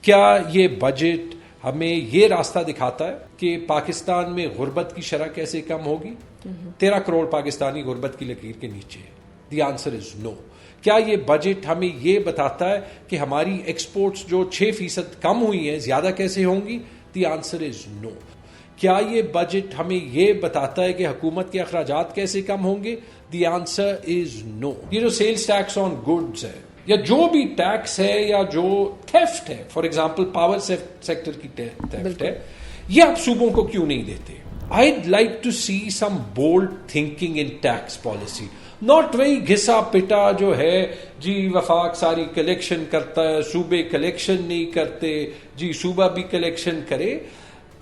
کیا یہ بجٹ ہمیں یہ راستہ دکھاتا ہے کہ پاکستان میں غربت کی شرح کیسے کم ہوگی؟ 13 کروڑ پاکستانی غربت کی لکیر کے نیچے ہے. دی آنسر از نو. کیا یہ بجٹ ہمیں یہ بتاتا ہے کہ ہماری ایکسپورٹس جو 6% کم ہوئی ہیں زیادہ کیسے ہوں گی؟ دی آنسر از نو. کیا یہ بجٹ ہمیں یہ بتاتا ہے کہ حکومت کے اخراجات کیسے کم ہوں گے؟ دی آنسر از نو. یہ جو سیلز ٹیکس آن گڈز ہے یا جو بھی ٹیکس ہے یا جو تھیفٹ ہے، فار ایگزامپل پاور سیکٹر کی تھیفٹ ہے، یہ آپ صوبوں کو کیوں نہیں دیتے؟ I'd like to see some bold thinking in tax policy. Not وہی گھسا پٹا جو ہے جی وفاق ساری کلیکشن کرتا ہے، صوبے کلیکشن نہیں کرتے، جی صوبہ بھی کلیکشن کرے.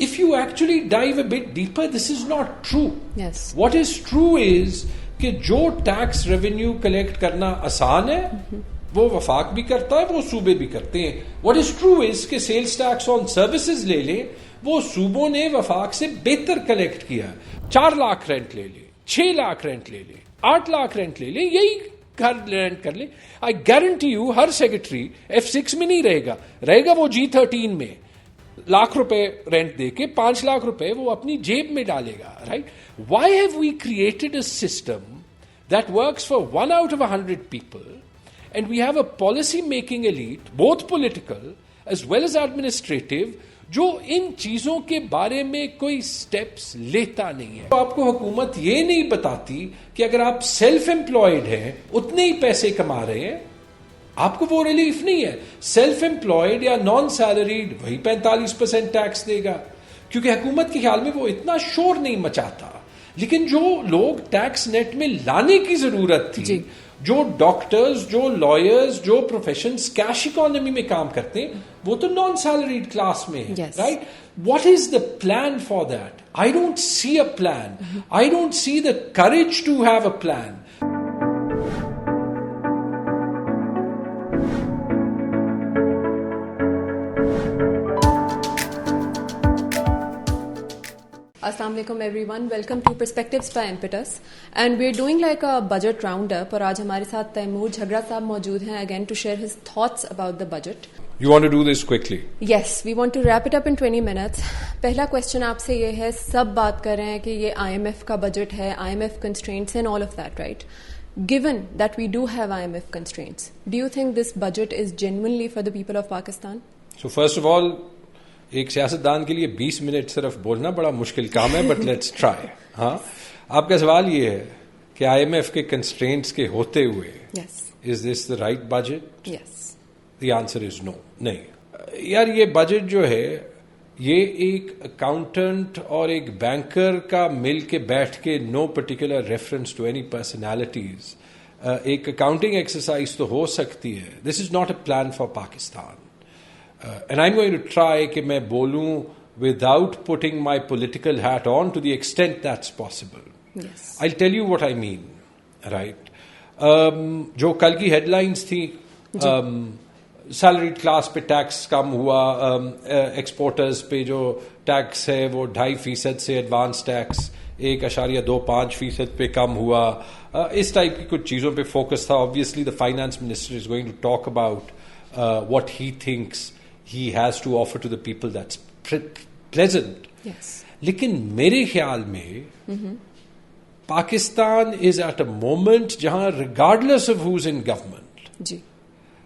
If you actually dive a bit deeper, this is not true. Yes. What is true is کہ جو ٹیکس ریونیو کلیکٹ کرنا آسان ہے وہ وفاق بھی کرتا ہے، وہ صوبے بھی کرتے ہیں. واٹ از ٹرو از کہ سیلز ٹیکس آن سروسز لے لیں، وہ صوبوں نے وفاق سے بہتر کلیکٹ کیا. 4 لاکھ رینٹ لے لیں، 6 لاکھ رینٹ لے لیں، 8 لاکھ رینٹ لے لیں، یہی گھر رینٹ کر لیں. I guarantee you Hare secretary F6 میں نہیں رہے گا وہ G13 میں لاکھ روپے رینٹ دے کے 5 لاکھ روپے وہ اپنی جیب میں ڈالے گا. Right? Why have we created a system that works for 1 out of 100 people and we have a policy making elite both political as well as administrative جو ان چیزوں کے بارے میں کوئی سٹیپس لیتا نہیں ہے. آپ کو حکومت یہ نہیں بتاتی کہ اگر آپ سیلف امپلائڈ ہیں اتنے ہی پیسے کما رہے ہیں آپ کو وہ ریلیف نہیں ہے. سیلف امپلائڈ یا نان سیلریڈ وہی 45% ٹیکس دے گا کیونکہ حکومت کے خیال میں وہ اتنا شور نہیں مچاتا. لیکن جو لوگ ٹیکس نیٹ میں لانے کی ضرورت تھی جی. جو ڈاکٹرز، جو لائرز، جو پروفیشنز کیش اکانومی میں کام کرتے ہیں وہ تو نان سیلریڈ کلاس میں ہے. Right? What is the plan for that? I don't see a plan. I don't see the courage to have a plan. السلام علیکم everyone, welcome to perspectives by impetus and we are doing like a budget round up. اور آج ہمارے ساتھ تیمور جھگڑا صاحب موجود ہیں again to share his thoughts about the budget. You want to do this quickly? Yes, we want to wrap it up in 20 minutes. پہلا question آپ سے یہ ہے، سب بات کر رہے ہیں کہ یہ IMF کا بجٹ ہے، IMF constraints and all of that, right? Given that we do have IMF constraints, do you think this budget is genuinely for the people of Pakistan? So first of all, ایک سیاستدان کے لیے 20 minute صرف بولنا بڑا مشکل کام ہے، but let's try. ہاں، آپ کا سوال یہ ہے کہ IMF کے کنسٹرینٹس کے ہوتے ہوئے is this the right budget? The answer is no. نہیں یار، یہ بجٹ جو ہے یہ ایک اکاؤنٹنٹ اور ایک بینکر کا مل کے بیٹھ کے no particular reference to any personalities ایک اکاؤنٹنگ ایکسرسائز تو ہو سکتی ہے. This is not a plan for Pakistan. And I'm going to try کہ میں بولوں without putting my political hat on to the extent that's possible. Yes. I'll tell you what I mean. Right. جو کل کی ہیڈ لائنز تھیں، salaried class پہ tax کم ہوا، exporters پہ جو ٹیکس ہے وہ 2.5% سے ایڈوانس ٹیکس 1.25% پہ کم ہوا. اس ٹائپ کی کچھ چیزوں پہ فوکس تھا. Obviously the finance minister is going to talk about what he thinks he has to offer to the people that's pleasant. Yes. لیکن میرے خیال میں Pakistan is at a moment جہاں regardless of who's in government جی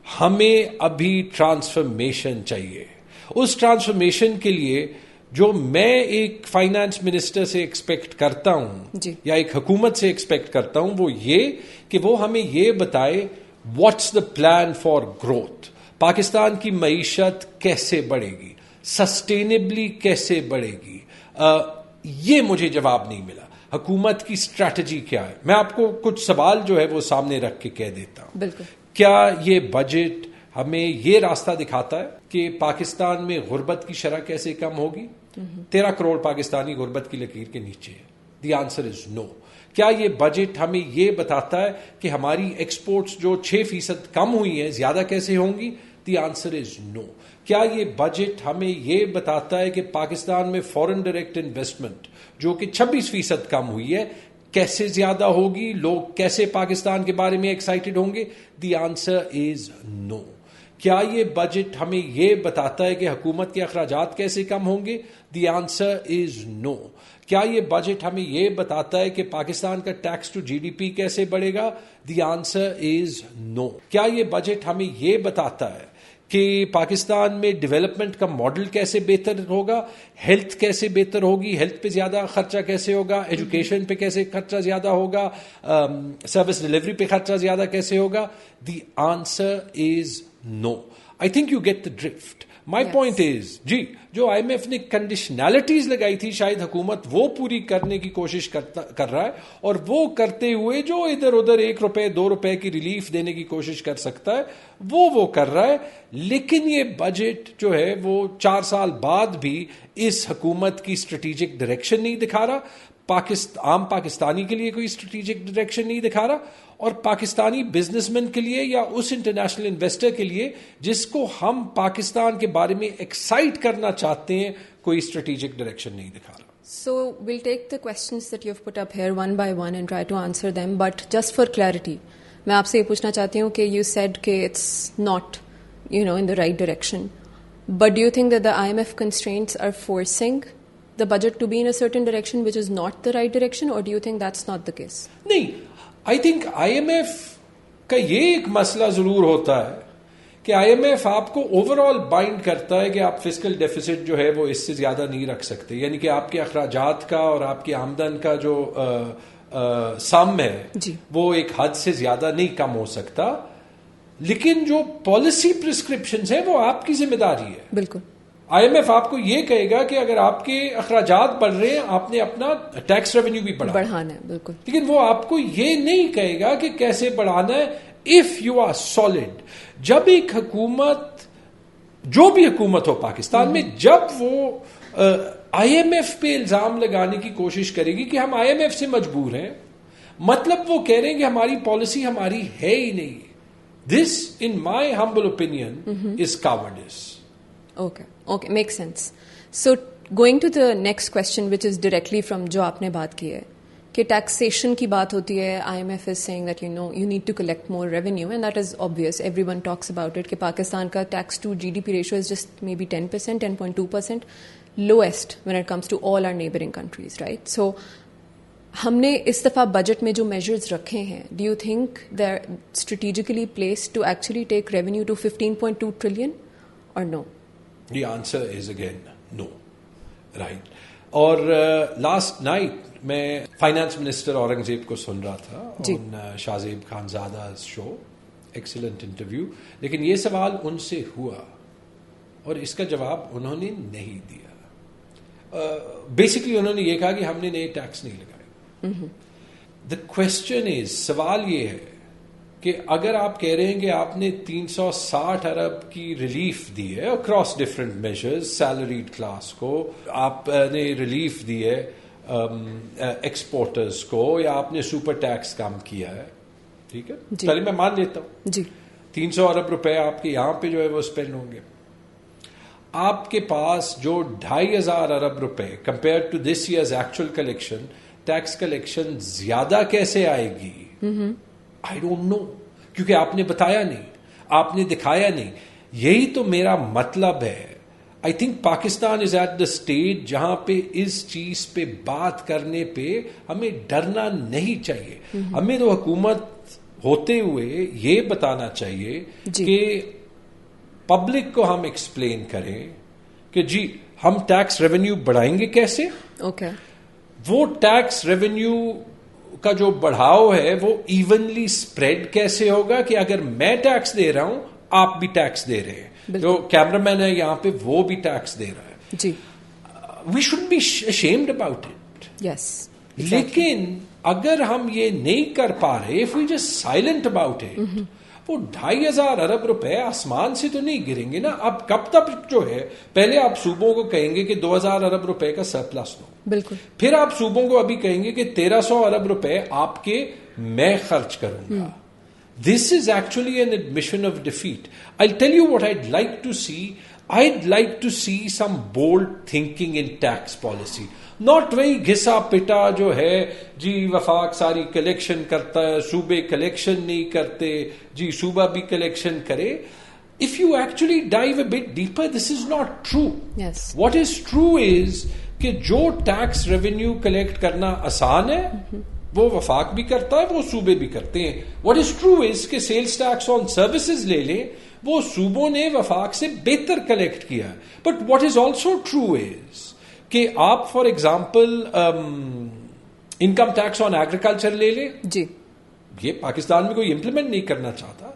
ہمیں ابھی transformation چاہیے. اس transformation کے لیے جو میں ایک فائنانس منسٹر سے ایکسپیکٹ کرتا ہوں جی. یا ایک حکومت سے ایکسپیکٹ کرتا ہوں وہ یہ کہ وہ ہمیں یہ بتائے what's the plan for growth. Pakistan کی معیشت کیسے بڑھے گی، سسٹینیبلی کیسے بڑھے گی. یہ مجھے جواب نہیں ملا. حکومت کی اسٹریٹجی کیا ہے؟ میں آپ کو کچھ سوال جو ہے وہ سامنے رکھ کے کہہ دیتا ہوں. بالکل. کیا یہ بجٹ ہمیں یہ راستہ دکھاتا ہے کہ پاکستان میں غربت کی شرح کیسے کم ہوگی؟ 13 کروڑ پاکستانی غربت کی لکیر کے نیچے ہے. دی آنسر از نو. کیا یہ بجٹ ہمیں یہ بتاتا ہے کہ ہماری ایکسپورٹس جو 6% کم ہوئی ہیں زیادہ کیسے ہوں گی؟ دی آنسر از نو. کیا یہ بجٹ ہمیں یہ بتاتا ہے کہ پاکستان میں فورن ڈائریکٹ انویسٹمنٹ جو کہ 26% کم ہوئی ہے کیسے زیادہ ہوگی؟ لوگ کیسے پاکستان کے بارے میں ایکسائٹڈ ہوں گے؟ دی آنسر از نو. کیا یہ بجٹ ہمیں یہ بتاتا ہے کہ حکومت کے اخراجات کیسے کم ہوں گے؟ دی آنسر از نو. کیا یہ بجٹ ہمیں یہ بتاتا ہے کہ پاکستان کا tax to G D P کیسے بڑھے گا؟ دی آنسر از نو. کیا یہ بجٹ ہمیں یہ بتاتا ہے کہ پاکستان میں ڈیولپمنٹ کا ماڈل کیسے بہتر ہوگا، ہیلتھ کیسے بہتر ہوگی، ہیلتھ پہ زیادہ خرچہ کیسے ہوگا، ایجوکیشن پہ کیسے خرچہ زیادہ ہوگا، سروس ڈلیوری پہ خرچہ زیادہ کیسے ہوگا؟ The answer is no. I think you get the drift. My point is جی جو آئی ایم ایف نے کنڈیشنالٹیز لگائی تھی شاید حکومت وہ پوری کرنے کی کوشش کر رہا ہے، اور وہ کرتے ہوئے جو ادھر ادھر 1 روپے 2 روپے کی ریلیف دینے کی کوشش کر سکتا ہے وہ کر رہا ہے. لیکن یہ بجٹ جو ہے وہ 4 سال بعد بھی اس حکومت کی اسٹریٹجک ڈائریکشن نہیں دکھا رہا، عام پاکستانی کے لیے کوئی اسٹریٹجک ڈائریکشن نہیں دکھا رہا، اور پاکستانی بزنس مین کے لیے یا اس انٹرنیشنل انویسٹر کے لیے جس کو ہم پاکستان کے بارے میں ایکسائٹ کرنا چاہتے ہیں کوئی اسٹریٹجک ڈائریکشن نہیں دکھا رہا. So we'll take the questions that you've put up here one by one and try to answer them. But just for clarity, میں آپ سے یہ پوچھنا چاہتی ہوں کہ you said کہ it's not, in the right direction. But do you think that the IMF constraints are forcing the budget to be in a certain direction which is not the right direction, or do you think that's not the case? نہیں، I think I M F کا یہ ایک مسئلہ ضرور ہوتا ہے کہ آئی M F آپ کو اوور آل بائنڈ کرتا ہے کہ آپ فسکل ڈیفیسٹ جو ہے وہ اس سے زیادہ نہیں رکھ سکتے، یعنی کہ آپ کے اخراجات کا اور آپ کی آمدن کا جو سم ہے جی وہ ایک حد سے زیادہ نہیں کم ہو سکتا. لیکن جو پالیسی پرسکرپشنز ہیں وہ آپ کی ذمہ داری ہے. بالکل. آئی ایم ایف آپ کو یہ کہے گا کہ اگر آپ کے اخراجات بڑھ رہے ہیں آپ نے اپنا ٹیکس ریونیو بھی بڑھانا ہے. بالکل. لیکن وہ آپ کو یہ نہیں کہے گا کہ کیسے بڑھانا ہے. اف یو آر سالڈ، جب ایک حکومت، جو بھی حکومت ہو پاکستان میں، جب وہ آئی ایم ایف پہ الزام لگانے کی کوشش کرے گی کہ ہم آئی ایم ایف سے مجبور ہیں، مطلب وہ کہہ رہے ہیں کہ ہماری پالیسی ہماری ہے ہی نہیں. This in my humble opinion is cowardice. Okay, makes sense. So going to the next question, which is directly from جو آپ نے بات کی ہے کہ taxation کی بات ہوتی ہے. IMF is saying that you need to collect more revenue, and that is obvious. Everyone talks about it کہ پاکستان کا tax to GDP ratio is just maybe 10%, 10.2%, lowest when it comes to all our neighboring countries, right? So ہم نے اس دفعہ budget میں جو measures رکھے ہیں, do you think they are strategically placed to actually take revenue to 15.2 trillion اور no? The answer is again no, right. اور last night میں فائنانس منسٹر اورنگزیب کو سن رہا تھا on Shahzeb Khanzada show, excellent interview, لیکن یہ سوال ان سے ہوا اور اس کا جواب انہوں نے نہیں دیا. بیسکلی انہوں نے یہ کہا کہ ہم نے نئے ٹیکس نہیں لگائے. دا کوشچن از, سوال یہ ہے کہ اگر آپ کہہ رہے ہیں کہ آپ نے 360 ارب کی ریلیف دی ہے across different measures, salaried class کو آپ نے ریلیف دی ہے, ایکسپورٹرز کو, یا آپ نے سپر ٹیکس کام کیا ہے, ٹھیک ہے, پہلے میں مان لیتا ہوں جی 300 ارب روپے آپ کے یہاں پہ جو ہے وہ اسپینڈ ہوں گے. آپ کے پاس جو 2500 ارب روپے کمپیئر ٹو دس years actual collection, tax collection زیادہ کیسے آئے گی؟ آئی ڈونٹ نو, کیونکہ آپ نے بتایا نہیں, آپ نے دکھایا نہیں. یہی تو میرا مطلب ہے. I think Pakistan is at the stage جہاں پہ اس چیز پہ بات کرنے پہ ہمیں ڈرنا نہیں چاہیے. ہمیں تو حکومت ہوتے ہوئے یہ بتانا چاہیے کہ پبلک کو ہم ایکسپلین کریں کہ جی ہم ٹیکس ریونیو بڑھائیں گے کیسے. وہ ٹیکس ریونیو کا جو بڑھاؤ ہے وہ ایونلی اسپریڈ کیسے ہوگا, کہ اگر میں ٹیکس دے رہا ہوں آپ بھی ٹیکس دے رہے ہیں, جو کیمرہ مین ہے یہاں پہ وہ بھی ٹیکس دے رہا ہے. جی we should be ashamed about it. Yes, لیکن اگر ہم یہ نہیں کر پا رہے, if we just silent about it, وہ 2500 ارب روپے آسمان سے تو نہیں گریں گے نا. اب کب تک جو ہے, پہلے آپ صوبوں کو کہیں گے کہ 2000 ارب روپے کا سرپلس دو, بالکل, پھر آپ صوبوں کو ابھی کہیں گے کہ 1300 ارب روپے آپ کے میں خرچ کروں گا. This is actually an admission of defeat. I'll tell you what I'd like to see. I'd like to see some bold thinking in tax policy. Not وہی گھسا پٹا جو ہے جی وفاق ساری کلیکشن کرتا ہے, صوبے کلیکشن نہیں کرتے, جی صوبہ بھی کلیکشن کرے. if you actually dive a bit deeper, this is not true. Yes. What is true is کہ جو ٹیکس ریونیو کلیکٹ کرنا آسان ہے وہ وفاق بھی کرتا ہے, وہ صوبے بھی کرتے ہیں. واٹ از ٹرو از کہ سیلز ٹیکس آن سروسز لے لیں, وہ صوبوں نے وفاق سے بہتر کلیکٹ کیا. But what is also true is کہ آپ for example income tax on agriculture لے لیں, جی یہ پاکستان میں کوئی امپلیمنٹ نہیں کرنا چاہتا.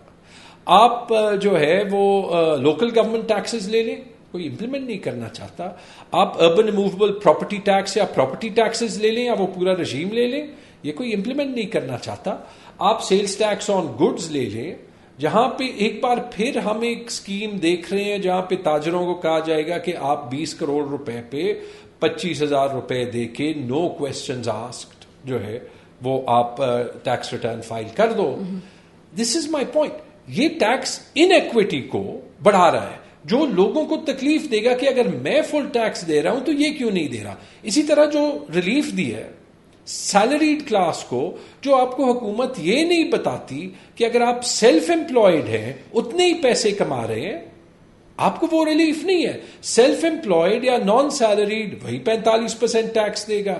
آپ جو ہے وہ لوکل گورنمنٹ ٹیکسز لے لیں, کوئی امپلیمنٹ نہیں کرنا چاہتا. آپ اربن ریموویبل پراپرٹی ٹیکس یا پراپرٹی ٹیکسز لے لیں یا وہ پورا رجیم لے لیں, یہ کوئی امپلیمنٹ نہیں کرنا چاہتا. آپ سیلز ٹیکس آن گڈز لے لیں, جہاں پہ ایک بار پھر ہم ایک اسکیم دیکھ رہے ہیں جہاں پہ تاجروں کو کہا جائے گا کہ آپ 20 کروڑ روپے پہ 25,000 روپے دے کے نو کوشچنز آسکڈ جو ہے وہ آپ ٹیکس ریٹرن فائل کر دو. دس از مائی پوائنٹ. یہ ٹیکس ان ایکویٹی کو بڑھا رہا ہے, جو لوگوں کو تکلیف دے گا کہ اگر میں فل ٹیکس دے رہا ہوں تو یہ کیوں نہیں دے رہا. اسی طرح جو ریلیف دی ہے سیلریڈ کلاس کو, جو آپ کو حکومت یہ نہیں بتاتی کہ اگر آپ سیلف امپلائڈ ہیں اتنے ہی پیسے کما رہے ہیں آپ کو وہ ریلیف نہیں ہے. سیلف امپلائڈ یا نان سیلریڈ وہی 45% ٹیکس دے گا,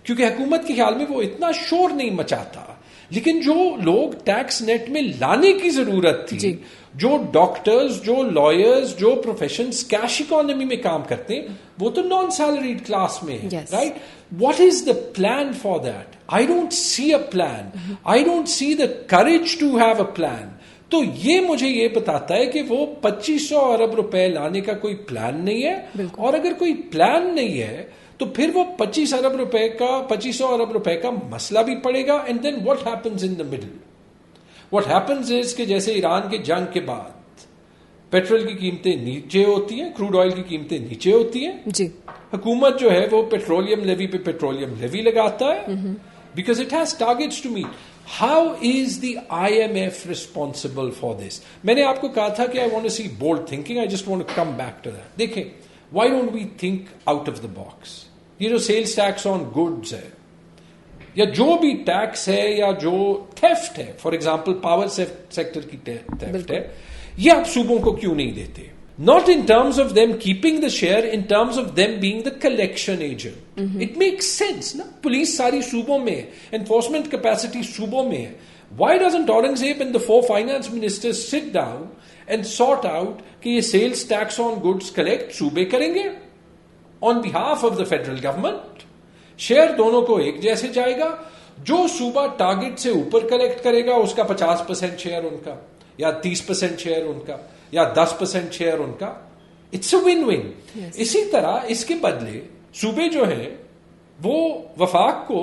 کیونکہ حکومت کے خیال میں وہ اتنا شور نہیں مچاتا. لیکن جو لوگ ٹیکس نیٹ میں لانے کی ضرورت تھی, جو ڈاکٹرز, جو لائرز, جو پروفیشنز کیش اکانومی میں کام کرتے ہیں, وہ تو نان سیلریڈ کلاس میں ہے, right. What is the plan for that? I don't see a plan. I don't see the courage to have a plan. تو یہ مجھے یہ بتاتا ہے کہ وہ 2500 ارب روپے لانے کا کوئی پلان نہیں ہے, اور اگر کوئی پلان نہیں ہے تو پھر وہ 2500 ارب روپے کا مسئلہ بھی پڑے گا. And then what happens in the middle? What happens is کہ جیسے ایران کے جنگ کے بعد پیٹرول کی قیمتیں نیچے ہوتی ہیں, کروڈ آئل کی قیمتیں نیچے ہوتی ہیں, جی حکومت جو ہے وہ پیٹرولیم لیوی پہ پیٹرولیم لیوی لگاتا ہے because it has targets to meet. How is the IMF responsible for this? میں نے آپ کو کہا تھا کہ I want to see bold thinking. I just want to come back to that. دیکھیں, why don't we think out of the box? یہ جو سیلز ٹیکس آن گڈز ہے یا جو بھی ٹیکس ہے یا جو تھیفٹ ہے, فار ایگزامپل پاور سیکٹر کی تھیفٹ ہے, یہ آپ صوبوں کو کیوں نہیں دیتے؟ Not in terms of them keeping the share, in terms of them being the collection agent. It makes sense نا. پولیس ساری صوبوں میں ہے, انفورسمنٹ کیپیسٹی صوبوں میں ہے. Why doesn't Aurangzeb and the 4 finance ministers sit down and sort out کہ یہ sales tax on goods collect صوبے کریں گے on behalf of the federal government. Share دونوں کو ایک جیسے جائے گا. جو صوبہ ٹارگٹ سے اوپر کلیکٹ کرے گا اس کا 50% شیئر ان کا, یا 30% شیئر ان کا, یا 10% شیئر ان کا. It's a one one. اسی طرح اس کے بدلے صوبے جو ہیں وہ وفاق کو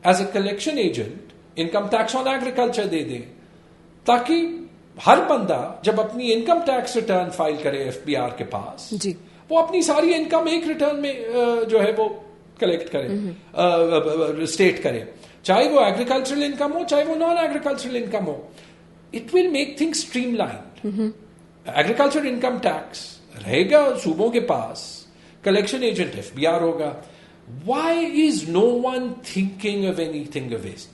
as a collection agent income tax on agriculture دے دیں, تاکہ ہر بندہ جب اپنی انکم ٹیکس ریٹرن فائل کرے FBR کے پاس, جی وہ اپنی ساری انکم ایک ریٹرن میں جو ہے وہ کلیکٹ کرے, اسٹیٹ کرے, چاہے وہ ایگریکلچرل انکم ہو چاہے وہ نان ایگریکلچرل انکم ہو. It will make things streamlined. Agriculture income tax رہے گا صوبوں کے پاس, کلیکشن ایجنٹ FBR ہوگا. Why is no one thinking of anything of this?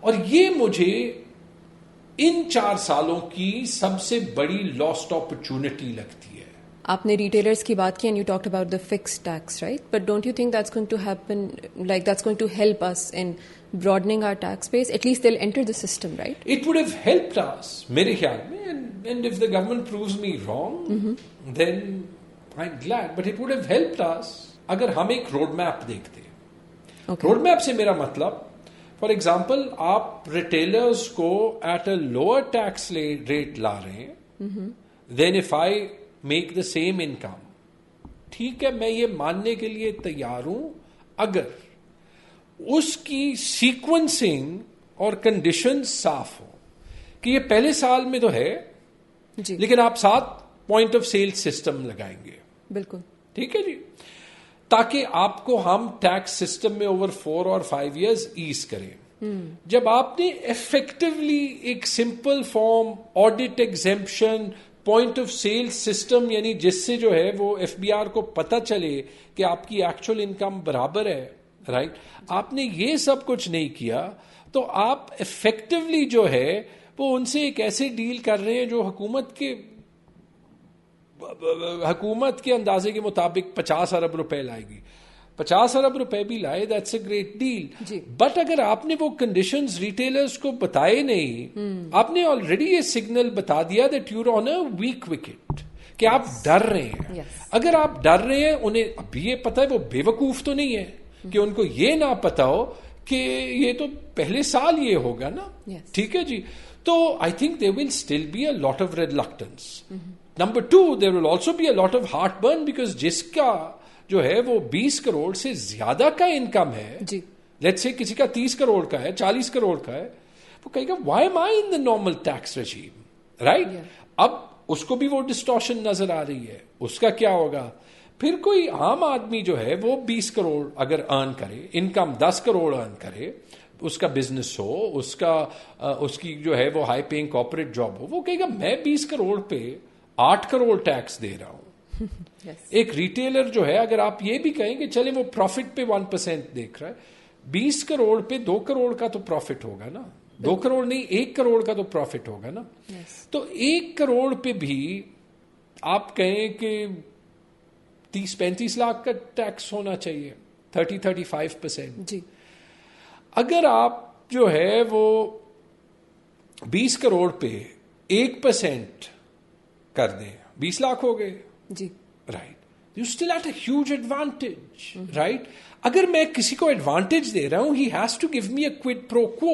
اور یہ مجھے ان 4 سالوں کی سب سے بڑی لاسٹ اپرچونٹی لگتی ہے. آپ نے ریٹیلرز کی بات کی and you talked about the fixed tax, right? But don't you think that's going to happen, like that's going to help us in broadening our tax base? At least they'll enter the system, right? It would have helped us, میرے خیال میں, and if the government proves me wrong, then I'm glad, but it would have helped us اگر ہم ایک road map دیکھتے. Road map سے میرا مطلب, فار ایگزامپل آپ ریٹیلرز کو at a lower tax rate لا رہے ہیں then if I make the same income. ٹھیک ہے, میں یہ ماننے کے لیے تیار ہوں اگر اس کی سیکوینسنگ اور کنڈیشن صاف ہو کہ یہ پہلے سال میں تو ہے جی, لیکن آپ 7 پوائنٹ آف سیل سسٹم لگائیں گے. بالکل ٹھیک ہے جی, تاکہ آپ کو ہم ٹیکس سسٹم میں اوور 4 اور 5 ایئرز ایز کریں. جب آپ نے افیکٹولی ایک simple form audit exemption point of sale system, یعنی جس سے جو ہے وہ FBR کو پتہ چلے کہ آپ کی ایکچوئل انکم برابر ہے, رائٹ, آپ نے یہ سب کچھ نہیں کیا تو آپ افیکٹولی جو ہے وہ ان سے ایک ایسے ڈیل کر رہے ہیں جو حکومت کے حکومت کے اندازے کے مطابق 50 ارب روپے لائے گی. 50 ارب روپے بھی لائے, that's a great deal. But اگر آپ نے وہ کنڈیشنز ریٹیلرز کو بتائے نہیں, آپ نے آلریڈی یہ سگنل بتا دیا that you are on a weak wicket, کہ آپ ڈر رہے ہیں. اگر آپ ڈر رہے ہیں, انہیں ابھی یہ پتا ہے, وہ بے وقوف تو نہیں ہے کہ ان کو یہ نہ پتا ہو کہ یہ تو پہلے سال یہ ہوگا نا. ٹھیک ہے جی. تو I think there will still be a lot of reluctance. Number 2, there will also be a lot of heartburn, because جس کا جو ہے وہ 20 کروڑ سے زیادہ کا انکم ہے, لیٹس سے کسی کا 30 کروڑ کا ہے, 40 کروڑ کا ہے, وہ کہے گا why am I in the normal tax regime, right. اب اس کو بھی وہ ڈسٹورشن نظر آ رہی ہے, اس کا کیا ہوگا. پھر کوئی عام آدمی جو ہے وہ 20 کروڑ اگر ارن کرے, انکم 10 کروڑ ارن کرے, اس کا بزنس ہو, اس کی جو ہے وہ ہائی پیئنگ کارپوریٹ جاب ہو, وہ کہے گا میں 20 کروڑ پہ 8 کروڑ ٹیکس دے رہا ہوں. ایک ریٹیلر جو ہے, اگر آپ یہ بھی کہیں کہ چلے وہ پروفٹ پہ 1% دیکھ رہا ہے, 20 کروڑ پہ 2 کروڑ کا تو پروفٹ ہوگا نا. 2 کروڑ نہیں, 1 کروڑ کا تو پروفٹ ہوگا نا. تو 1 کروڑ پہ بھی آپ کہیں کہ 30-35 لاکھ کا ٹیکس ہونا چاہیے, 30-35%. جی. اگر آپ جو ہے وہ 20 کروڑ پہ 1% کر دیں, 20 لاکھ ہو گئے. جی. Right. You still at a huge advantage, right. اگر میں کسی کو ایڈوانٹیج دے رہا ہوں, he has to give me a quid pro quo.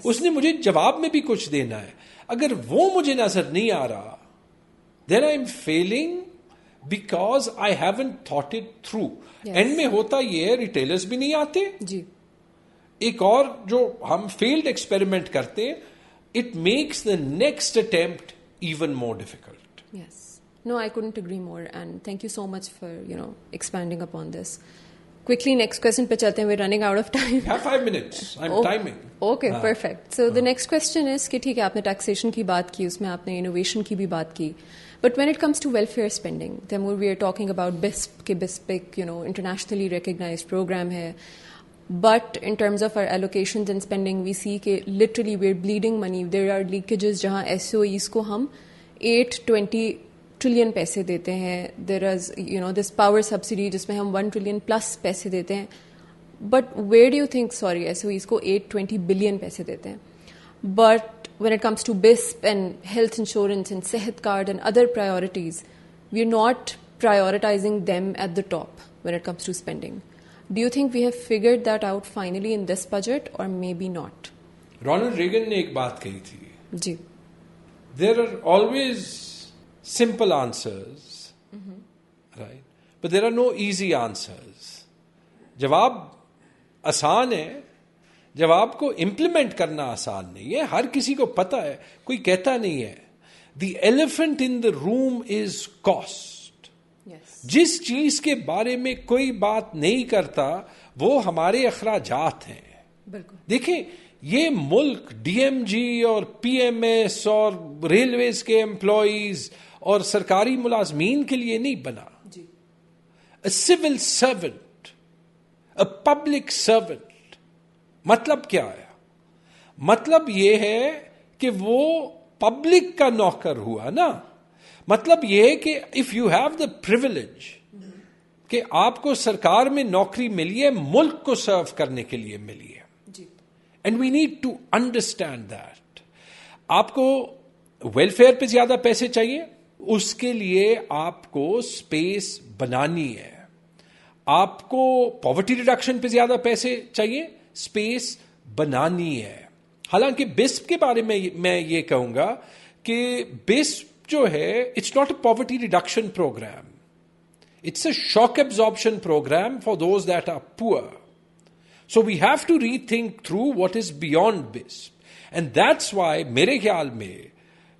اس نے مجھے جواب میں بھی کچھ دینا ہے. اگر وہ مجھے نظر نہیں آ رہا, then I am feeling because I haven't thought it through. And میں ہوتا یہ ہے, ریٹیلرز بھی نہیں آتے. جی. ایک اور جو ہم فیلڈ ایکسپیریمنٹ کرتے ہیں, it makes the next attempt even more difficult. Yes. No, I couldn't agree more, and thank you so much for, expanding upon this. Quickly, next question pe chalte hain. We're running out of time. You have 5 minutes. I'm timing. Okay, perfect. So the next question is کہ ٹھیک ہے, آپ نے taxation کی بات کی, اس میں آپ نے innovation کی بھی بات کی. But when it comes to welfare spending, then we are talking about BISP, کہ BISP ایک, internationally recognized program ہے. But in terms of our allocations and spending, we see کہ literally we're bleeding money. There are leakages جہاں SOEs کو ہم 820 trillion پیسے دیتے ہیں. دیر از دس پاور سبسڈی جس میں ہم 1 ٹریلین پلس پیسے دیتے ہیں. But where do you think, sorry S O Es کو 820 بلین پیسے دیتے ہیں. But when it comes to BISP and health insurance and صحت card and other priorities, we are not prioritizing them at the top when it comes to spending. Do you think we have figured that out finally in this budget or maybe not? Ronald Reagan نے ایک بات کہی تھی. جی. There are always simple answers, right? But there are no easy answers. جواب آسان ہے, جواب کو امپلیمنٹ کرنا آسان نہیں ہے. ہر کسی کو پتا ہے, کوئی کہتا نہیں ہے. The elephant in the room is cost. Yes. جس چیز کے بارے میں کوئی بات نہیں کرتا وہ ہمارے اخراجات ہیں. بالکل. دیکھیں, یہ ملک ڈی ایم جی اور پی ایم ایس اور ریلویز کے امپلائیز اور سرکاری ملازمین کے لیے نہیں بنا. جی. A civil servant, a public servant. مطلب کیا ہے؟ مطلب یہ ہے کہ وہ پبلک کا نوکر ہوا نا. مطلب یہ ہے کہ if you have the privilege کہ آپ کو سرکار میں نوکری ملی ہے, ملک کو سرو کرنے کے لیے ملی ہے. And we need to understand that. آپ کو ویلفیئر پہ زیادہ پیسے چاہیے, اس کے لیے آپ کو اسپیس بنانی ہے. آپ کو پاورٹی ریڈکشن پہ زیادہ پیسے چاہیے, اسپیس بنانی ہے. حالانکہ بسپ کے بارے میں میں یہ کہوں گا کہ بسپ جو ہے it's not a poverty reduction program, it's a shock absorption program for those that are poor. So we have to rethink through what is beyond BISP. And that's why, mere khayal mein,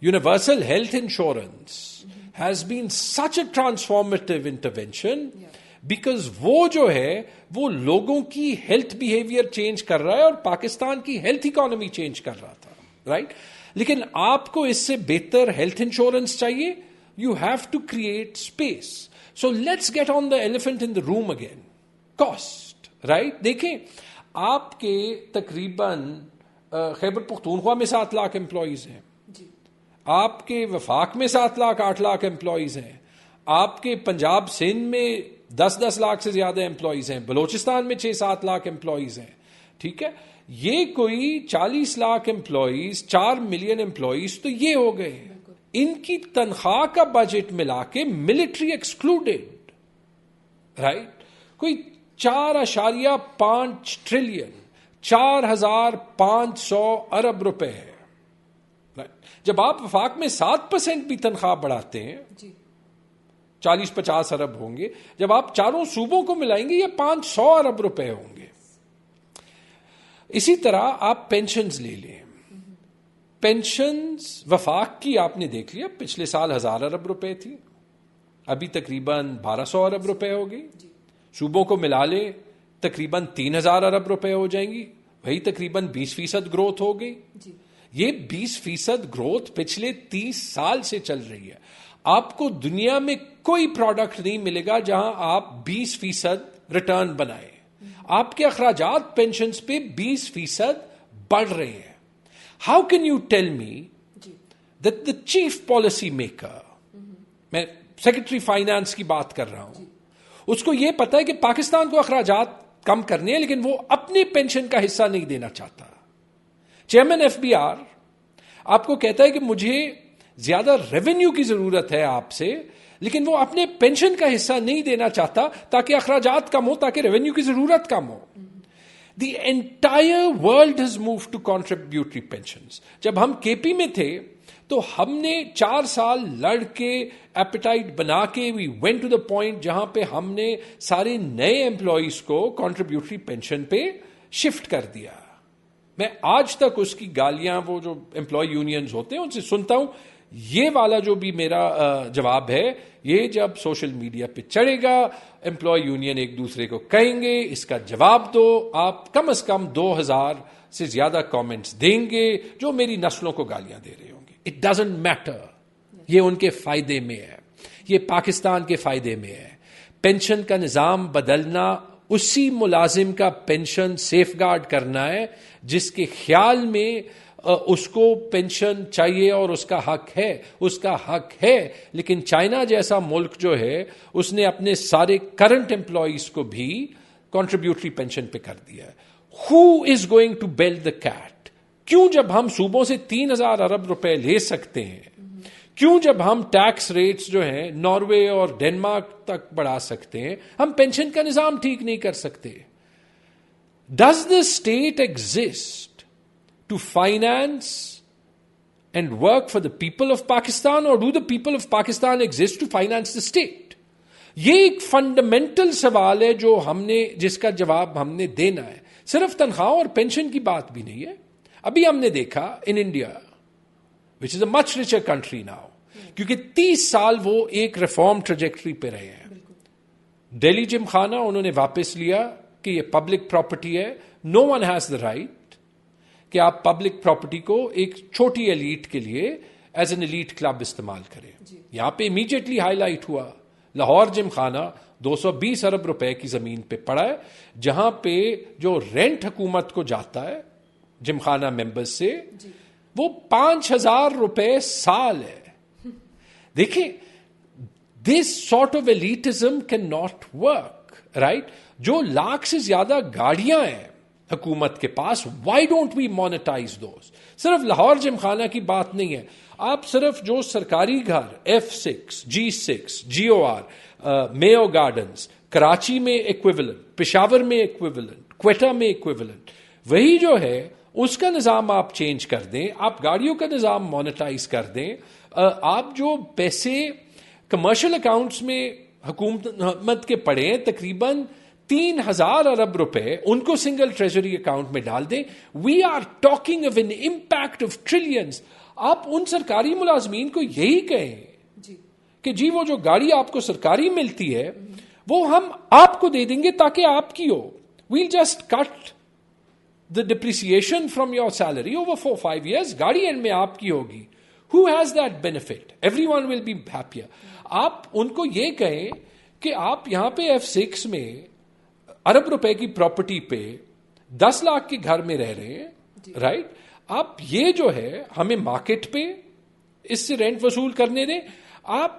universal health insurance has been such a transformative intervention, because wo jo hai, wo logon ki health behavior change kar raha hai aur Pakistan ki health economy change kar raha tha. Right? Lekin aapko isse behtar health insurance chahiye, you have to create space. So let's get on the elephant in the room again. Cost. Right. دیکھیں, آپ کے تقریباً خیبر پختونخوا میں 7 lakh employees ہیں, آپ کے وفاق میں 7 لاکھ 8 لاکھ امپلائیز ہیں, آپ کے پنجاب سندھ میں 10 لاکھ سے زیادہ امپلائیز ہیں, بلوچستان میں 6-7 لاکھ امپلائیز ہیں, ٹھیک ہے, یہ کوئی 40 لاکھ امپلائیز, 4 ملین امپلائیز تو یہ ہو گئے. ان کی تنخواہ کا بجٹ ملا کے ملٹری ایکسکلوڈیڈ, رائٹ, کوئی 4.5 ٹریلین 4,500 ارب روپے ہے. جب آپ وفاق میں 7% بھی تنخواہ بڑھاتے ہیں, 40-50 ارب ہوں گے, جب آپ چاروں صوبوں کو ملائیں گے یہ 500 ارب روپے ہوں گے. اسی طرح آپ پینشنز لے لیں, پینشنز وفاق کی آپ نے دیکھ لیا, پچھلے سال 1,000 ارب روپے تھی, ابھی تقریباً 1,200 ارب روپے ہو گئی. صوبوں کو ملا لے تقریباً 3,000 ارب روپے ہو جائیں گی, وہی تقریباً 20% گروتھ ہو گئی. یہ 20% گروتھ پچھلے 30 سال سے چل رہی ہے. آپ کو دنیا میں کوئی پروڈکٹ نہیں ملے گا جہاں آپ 20% ریٹرن بنائیں. آپ کے اخراجات پینشنز پہ 20% بڑھ رہے ہیں. How can you tell me that the chief policy maker, میں سیکرٹری فائنانس کی بات کر رہا ہوں, اس کو یہ پتا ہے کہ پاکستان کو اخراجات کم کرنے ہیں, لیکن وہ اپنے پینشن کا حصہ نہیں دینا چاہتا. چیئرمین FBR آپ کو کہتا ہے کہ مجھے زیادہ ریونیو کی ضرورت ہے آپ سے, لیکن وہ اپنے پینشن کا حصہ نہیں دینا چاہتا تاکہ اخراجات کم ہو, تاکہ ریونیو کی ضرورت کم ہو. The entire world has moved to contributory pensions. جب ہم KP میں تھے تو ہم نے 4 سال لڑ کے ایپیٹائٹ بنا کے we went to the point جہاں پہ ہم نے سارے نئے امپلائیز کو کنٹریبیوٹری پینشن پہ شفٹ کر دیا. میں آج تک اس کی گالیاں وہ جو امپلائی یونینز ہوتے ہیں ان سے سنتا ہوں. یہ والا جو بھی میرا جواب ہے, یہ جب سوشل میڈیا پہ چڑھے گا امپلائی یونین ایک دوسرے کو کہیں گے اس کا جواب دو, آپ کم از کم 2,000 سے زیادہ کامنٹس دیں گے جو میری نسلوں کو گالیاں دے رہے ہوں گے. اٹ ڈزنٹ میٹر, یہ ان کے فائدے میں ہے, یہ پاکستان کے فائدے میں ہے. پینشن کا نظام بدلنا اسی ملازم کا پینشن سیف گارڈ کرنا ہے جس کے خیال میں اس کو پینشن چاہیے اور اس کا حق ہے, اس کا حق ہے. لیکن چائنا جیسا ملک جو ہے اس نے اپنے سارے کرنٹ امپلائیز کو بھی کنٹریبیوٹری پینشن پہ کر دیا ہے. Who is going to bell the cat? کیوں جب ہم صوبوں سے 3,000 ارب روپے لے سکتے ہیں, کیوں جب ہم ٹیکس ریٹس جو ہیں ناروے اور ڈینمارک تک بڑھا سکتے ہیں, ہم پینشن کا نظام ٹھیک نہیں کر سکتے؟ Does the state exist to finance and work for the people of Pakistan, اور do the people of Pakistan exist to finance the state? یہ ایک فنڈامنٹل سوال ہے جو ہم نے, جس کا جواب ہم نے دینا ہے. صرف تنخواہ اور پینشن کی بات بھی نہیں ہے. ابھی ہم نے دیکھا in India which is a much richer country now, کیونکہ 30 سال وہ ایک ریفارم ٹریجیکٹری پہ رہے ہیں. دہلی جم خانہ انہوں نے واپس لیا کہ یہ پبلک پراپرٹی ہے. نو ون ہیز دا رائٹ کہ آپ پبلک پراپرٹی کو ایک چھوٹی ایلیٹ کے لیے ایز این ایلیٹ کلب استعمال کریں. یہاں پہ امیڈیٹلی ہائی لائٹ ہوا, لاہور جم خانہ 220 ارب روپے کی زمین پہ پڑا ہے, جہاں پہ جو رینٹ حکومت کو جاتا ہے جم خانہ ممبرز سے وہ 5,000 روپے سال ہے. دیکھیں, this sort of elitism can not work, right. جو لاکھ سے زیادہ گاڑیاں ہیں حکومت کے پاس, why don't we monetize those? صرف لاہور جم خانہ کی بات نہیں ہے. آپ صرف جو سرکاری گھر F6, G6, GOR, میو گارڈنز, کراچی میں ایکویولنٹ, پشاور میں ایکویولنٹ, کوئٹہ میں ایکویولنٹ, وہی جو ہے اس کا نظام آپ چینج کر دیں, آپ گاڑیوں کا نظام مانیٹائز کر دیں, آپ جو پیسے کمرشل اکاؤنٹس میں حکومت کے پڑے ہیں تقریباً 3,000 ارب روپے, ان کو سنگل ٹریجری اکاؤنٹ میں ڈال دیں. We are talking of an impact of trillions. آپ ان سرکاری ملازمین کو یہی کہیں کہ جی وہ جو گاڑی آپ کو سرکاری ملتی ہے وہ ہم آپ کو دے دیں گے تاکہ آپ کی ہو. Well just cut the depreciation from your salary over 4-5 years, گاڑی اینڈ میں آپ کی ہوگی. Who has that benefit? Everyone will be happier. آپ ان کو یہ کہیں کہ آپ یہاں پہ F6 میں ارب روپے کی پراپرٹی پہ 10 لاکھ کے گھر میں رہ رہے ہیں, رائٹ. آپ یہ جو ہے ہمیں مارکیٹ پہ اس سے رینٹ وصول کرنے دیں. آپ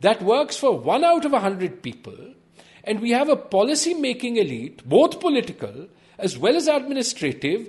that works for 1 out of 100 people, and we have a policy making elite, both political as well as administrative,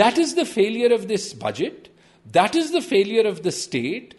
That is the failure of this budget, that is the failure of the state,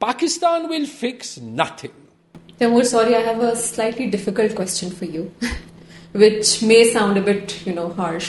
Pakistan will fix nothing. Taimur, sorry, I have a slightly difficult question for you. Which may sound a bit, harsh,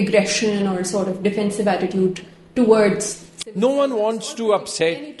aggression or sort of defensive attitude towards. No one wants to upset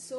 So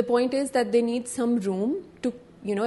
the point is that they need some room to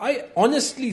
I honestly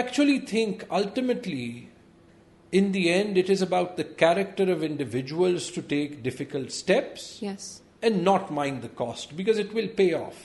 actually think ultimately, in the end, it is about the character of individuals to take difficult steps. Yes. And not mind the cost, because it will pay off.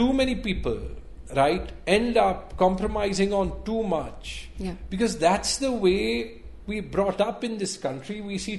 too many people, right, end up compromising on too much. Yeah. Because that's the way we brought up in this country. We see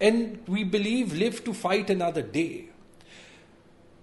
And we believe live to fight another day.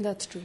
That's true.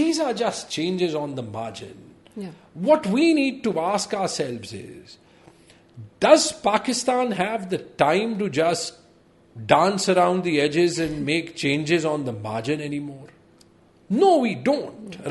These are just changes on the margin. Yeah. What we need to ask ourselves is, does Pakistan have the time to just dance around the edges and make changes on the margin anymore? No, we don't.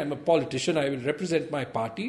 I'm a politician, I will represent my party,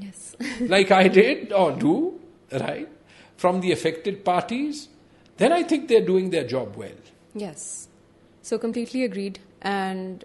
Yes. Like I did or do, right, from the affected parties, then I think they're doing their job well. Yes. So completely agreed. And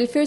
Welfare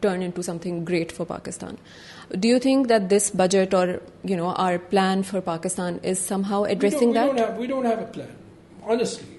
turn into something great for Pakistan. Do you think that this budget or our plan for Pakistan is somehow addressing that? We don't have a plan, honestly.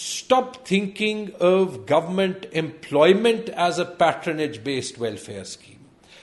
stop thinking of government employment as a patronage based welfare scheme.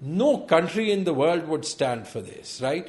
No country in the world would stand for this, right?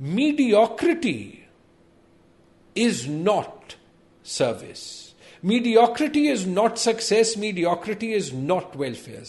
mediocrity is not service. Mediocrity is not success. Mediocrity is not welfare.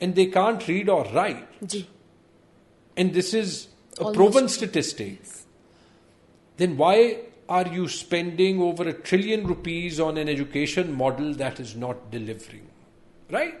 and they can't read or write, and this is a proven statistic, then why are you spending over $1 trillion on an education model that is not delivering? Right?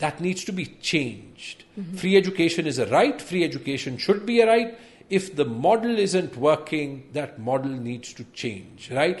That needs to be changed. Free education is a right. Free education should be a right. If the model isn't working, that model needs to change, right?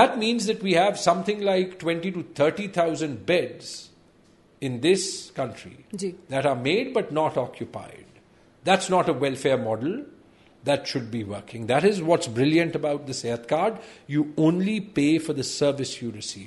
That means that we have something like 20 to 30,000 beds in this country that are made but not occupied. That's not a welfare model. That should be working. That is what's brilliant about the Sehat card. You only pay for the service you receive.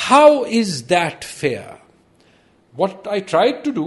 How is that fair? What I tried to do,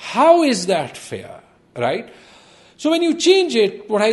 How is that fair? Right? So when you change it, what I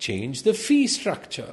Change the fee structure.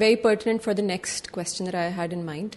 very pertinent for the next question that I had in mind.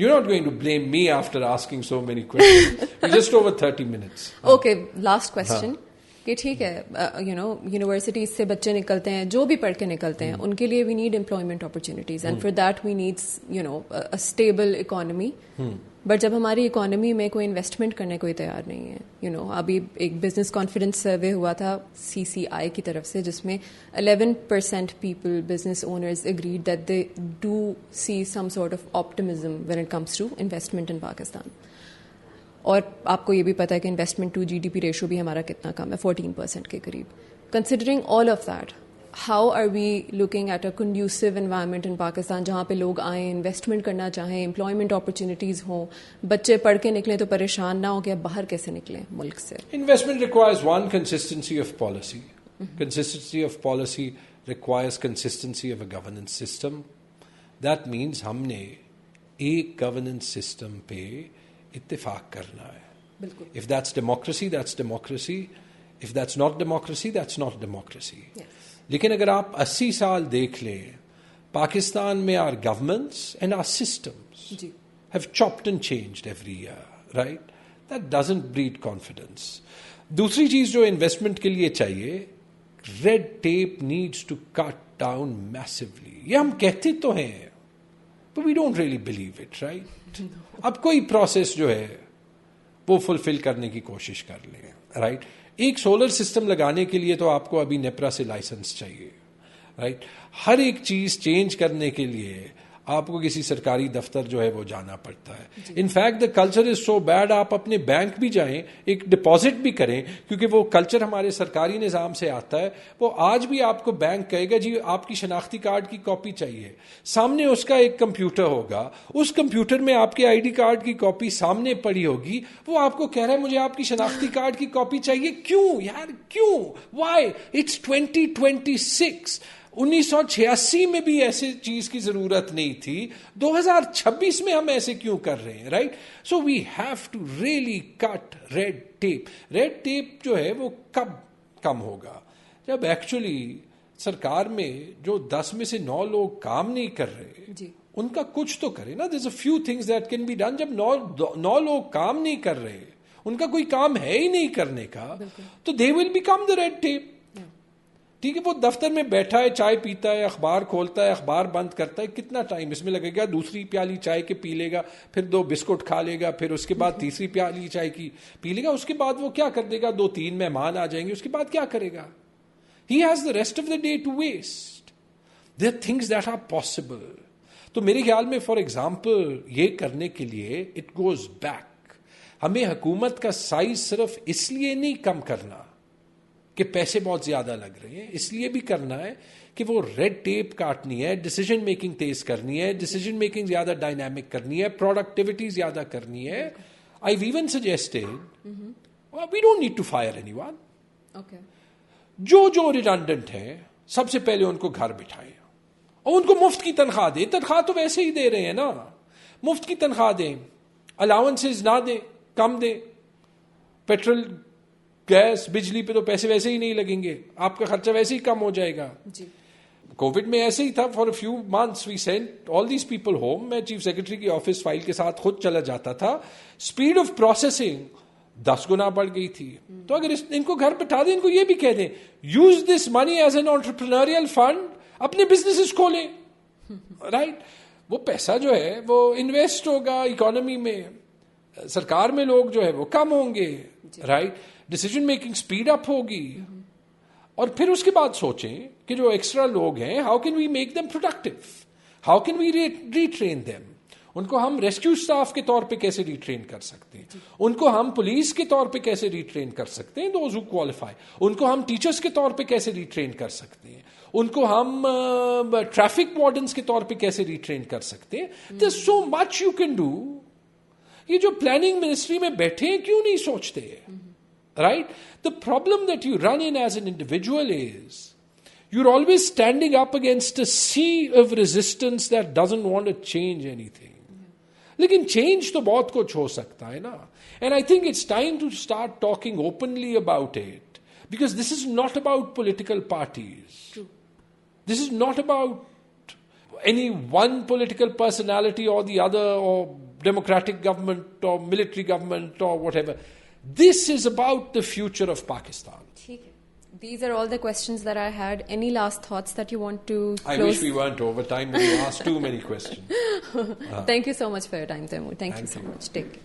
You're not going to blame me after asking so many questions. We're just over 30 minutes. Okay, last question. کہ ٹھیک ہے universities سے بچے نکلتے ہیں, جو بھی پڑھ کے نکلتے ہیں, ان کے لیے we need employment opportunities, and for that we needs stable economy. But جب ہماری اکانومی میں کوئی انویسٹمنٹ کرنے کوئی تیار نہیں ہے, ابھی ایک بزنس کانفیڈنس سروے ہوا تھا CCI کی طرف سے, جس میں 11% people, business owners, agreed that they do see some sort of optimism when it comes to investment in Pakistan. اور آپ کو یہ بھی پتا ہے کہ انویسٹمنٹ ٹو GDP ریشو بھی ہمارا کتنا کم ہے, 14% کے قریب. Considering all of that, how are we looking at a conducive environment in Pakistan جہاں پہ لوگ آئیں, انویسٹمنٹ کرنا چاہیں, امپلائمنٹ اپرچونیٹیز ہوں, بچے پڑھ کے نکلیں تو پریشان نہ ہوں کہ اب باہر کیسے نکلیں ملک سے. Investment requires one, consistency of policy. Consistency of policy requires consistency of a governance system. That means ہم نے ایک governance system پہ اتفاق کرنا ہے. بالکل. If that's democracy, that's democracy. If that's not democracy, that's not democracy. Yes. لیکن اگر آپ 80 سال دیکھ لیں, پاکستان میں our governments and our systems have chopped and changed every year, right? That doesn't breed confidence. دوسری چیز جو انویسٹمنٹ کے لیے چاہیے, red tape needs to cut down massively. یہ ہم کہتے تو ہیں, but we don't really believe it, right? اب کوئی پروسیس جو ہے وہ فلفل کرنے کی کوشش کر لیں, رائٹ. ایک سولر سسٹم لگانے کے لیے تو آپ کو ابھی نیپرا سے لائسنس چاہیے, رائٹ. ہر ایک چیز چینج کرنے کے لیے آپ کو کسی سرکاری دفتر جو ہے وہ جانا پڑتا ہے. In fact the culture is so bad, آپ اپنے بینک بھی جائیں, ایک ڈپازٹ بھی کریں, کیونکہ وہ کلچر ہمارے سرکاری نظام سے آتا ہے. وہ آج بھی آپ کو بینک کہے گا جی آپ کی شناختی کارڈ کی کاپی چاہیے, سامنے اس کا ایک کمپیوٹر ہوگا, اس کمپیوٹر میں آپ کے ID کارڈ کی کاپی سامنے پڑی ہوگی, وہ آپ کو کہہ رہا ہے مجھے آپ کی شناختی کارڈ کی کاپی چاہیے. کیوں یار, کیوں, وائی؟ اٹس 2026. 1986 میں بھی ایسے چیز کی ضرورت نہیں تھی, 2026 میں ہم ایسے کیوں کر رہے ہیں, right. So we have to really cut red tape. Red tape جو ہے وہ کب کم ہوگا؟ جب ایکچولی سرکار میں جو 10 میں سے 9 لوگ کام نہیں کر رہے, ان کا کچھ تو کرے نا. there's a few things that can be done. جب 9 لوگ کام نہیں کر رہے, ان کا کوئی کام ہے ہی نہیں کرنے کا, تو they will become the red tape. ٹھیک ہے, وہ دفتر میں بیٹھا ہے, چائے پیتا ہے, اخبار کھولتا ہے, اخبار بند کرتا ہے, کتنا ٹائم اس میں لگے گا؟ دوسری پیالی چائے کے پی لے گا, پھر 2 بسکٹ کھا لے گا, پھر اس کے بعد تیسری پیالی چائے کی پی لے گا, اس کے بعد وہ کیا کر دے گا؟ 2-3 مہمان آ جائیں گے, اس کے بعد کیا کرے گا؟ He has the rest of the day to waste. There are things that are possible. تو میرے خیال میں فار ایگزامپل یہ کرنے کے لیے اٹ گوز بیک. ہمیں حکومت کا سائز صرف اس لیے نہیں کم کرنا کہ پیسے بہت زیادہ لگ رہے ہیں, اس لیے بھی کرنا ہے کہ وہ ریڈ ٹیپ کاٹنی ہے, ڈیسیجن میکنگ تیز کرنی ہے, ڈیسیجن میکنگ زیادہ ڈائنامک کرنی ہے, پروڈکٹیوٹی زیادہ کرنی ہے. I've even suggested we don't need to fire anyone. Okay. جو ریڈنڈنٹ ہیں سب سے پہلے ان کو گھر بٹھائیں اور ان کو مفت کی تنخواہ دیں. تنخواہ تو ویسے ہی دے رہے ہیں نا, مفت کی تنخواہ دیں, الاؤنسز نہ دیں, کم دیں. پیٹرول, گیس, بجلی پہ تو پیسے ویسے ہی نہیں لگیں گے, آپ کا خرچہ ویسے ہی کم ہو جائے گا. کووڈ میں ایسے ہی تھا, for a few months we sent all these people home. میں چیف سیکرٹری کی آفس فائل کے ساتھ خود چلا جاتا تھا, اسپیڈ آف پروسیسنگ 10 گنا بڑھ گئی تھی. تو اگر ان کو گھر بٹھا دیں, ان کو یہ بھی کہہ دیں use this money as an entrepreneurial fund, اپنے بزنسز کھولیں, رائٹ. وہ پیسہ جو ہے وہ انویسٹ ہوگا اکانومی میں, سرکار میں لوگ جو ہے وہ کم ہوں گے, right. Decision making speed up ہوگی. اور پھر اس کے بعد سوچیں کہ جو ایکسٹرا لوگ ہیں, how can we make them productive, how can we retrain them. ان کو ہم ریسکیو اسٹاف کے طور پہ کیسے ریٹرین کر سکتے ہیں, ان کو ہم پولیس کے طور پہ کیسے ریٹرین کر سکتے ہیں, دوز ہو کوالیفائی, ان کو ہم ٹیچرس کے طور پہ کیسے ریٹرین کر سکتے ہیں, ان کو ہم ٹریفک وارڈنس کے طور پہ کیسے ریٹرین کر سکتے ہیں. there's so much you can do. یہ جو پلاننگ منسٹری میں بیٹھے ہیں کیوں نہیں سوچتے, right? The problem that you run in as an individual is you're always standing up against a sea of resistance that doesn't want to change anything. لیکن change تو بہت کچھ ہو سکتا ہے نا. And I think it's time to start talking openly about it, because this is not about political parties. True. This is not about any one political personality or the other, or democratic government or military government or whatever. This is about the future of Pakistan. These are all the questions that I had. Any last thoughts that you want to close? I wish we weren't over time, but you asked too many questions. Thank you so much for your time, Taimur. Thank you so much. Take care.